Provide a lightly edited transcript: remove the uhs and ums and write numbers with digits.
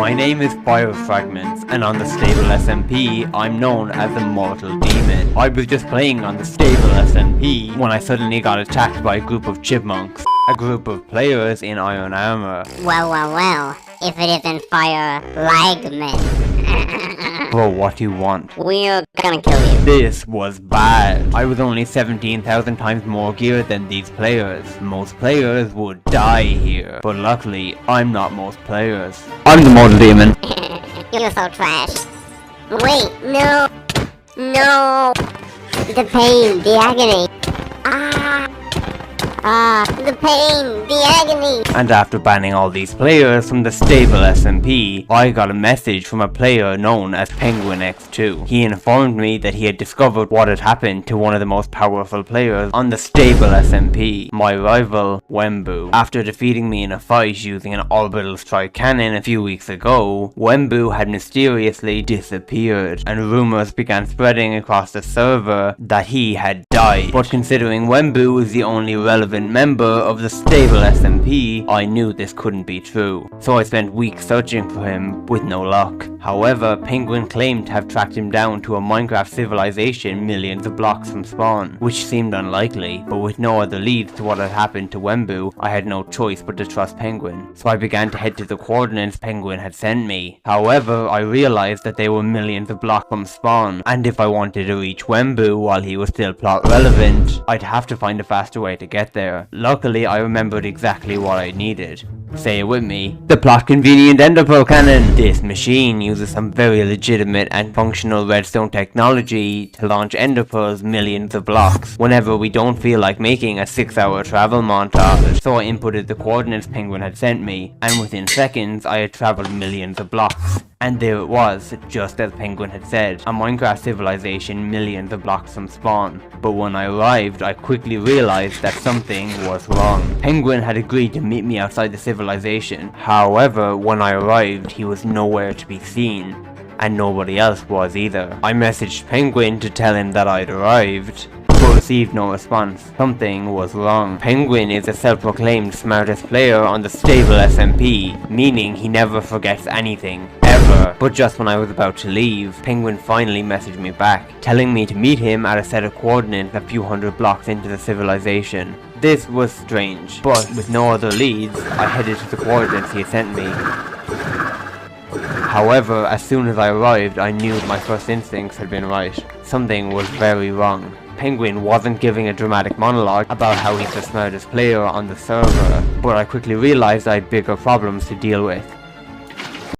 My name is Fire Fragments, and on the stable SMP, I'm known as the Mortal Demon. I was just playing on the stable SMP when I suddenly got attacked by a group of chipmunks. A group of players in iron armor. Well, if it isn't Fire Fragments. Bro, what do you want? We're gonna kill you. This was bad. I was only 17,000 times more geared than these players. Most players would die here, but luckily, I'm not most players. I'm the Mortal Demon. You're so trash. Wait, no. No. The pain, the agony. The pain, the agony. And after banning all these players from the stable SMP, I got a message from a player known as Penguin X2. He informed me that he had discovered what had happened to one of the most powerful players on the stable SMP, my rival, Wembu. After defeating me in a fight using an orbital strike cannon a few weeks ago, Wembu had mysteriously disappeared, and rumors began spreading across the server that he had died. But considering Wembu is the only relevant member of the stable SMP, I knew this couldn't be true, so I spent weeks searching for him with no luck. However, Penguin claimed to have tracked him down to a Minecraft civilization millions of blocks from spawn, which seemed unlikely, but with no other leads to what had happened to Wembu, I had no choice but to trust Penguin, so I began to head to the coordinates Penguin had sent me. However, I realized that they were millions of blocks from spawn, and if I wanted to reach Wembu while he was still plot relevant, I'd have to find a faster way to get there. Luckily, I remembered exactly what I needed. Say it with me. The plot convenient ender pearl cannon! This machine uses some very legitimate and functional redstone technology to launch ender pearls millions of blocks whenever we don't feel like making a 6-hour travel montage. So I inputted the coordinates Penguin had sent me, and within seconds I had traveled millions of blocks. And there it was, just as Penguin had said, a Minecraft civilization millions of blocks from spawn. But when I arrived, I quickly realized that something was wrong. Penguin had agreed to meet me outside the civilization. However, when I arrived, he was nowhere to be seen, and nobody else was either. I messaged Penguin to tell him that I'd arrived, but received no response. Something was wrong. Penguin is a self-proclaimed smartest player on the stable SMP, meaning he never forgets anything, ever. But just when I was about to leave, Penguin finally messaged me back, telling me to meet him at a set of coordinates a few hundred blocks into the civilization. This was strange, but with no other leads, I headed to the coordinates he had sent me. However, as soon as I arrived, I knew my first instincts had been right. Something was very wrong. Penguin wasn't giving a dramatic monologue about how he's the smartest player on the server, but I quickly realized I had bigger problems to deal with.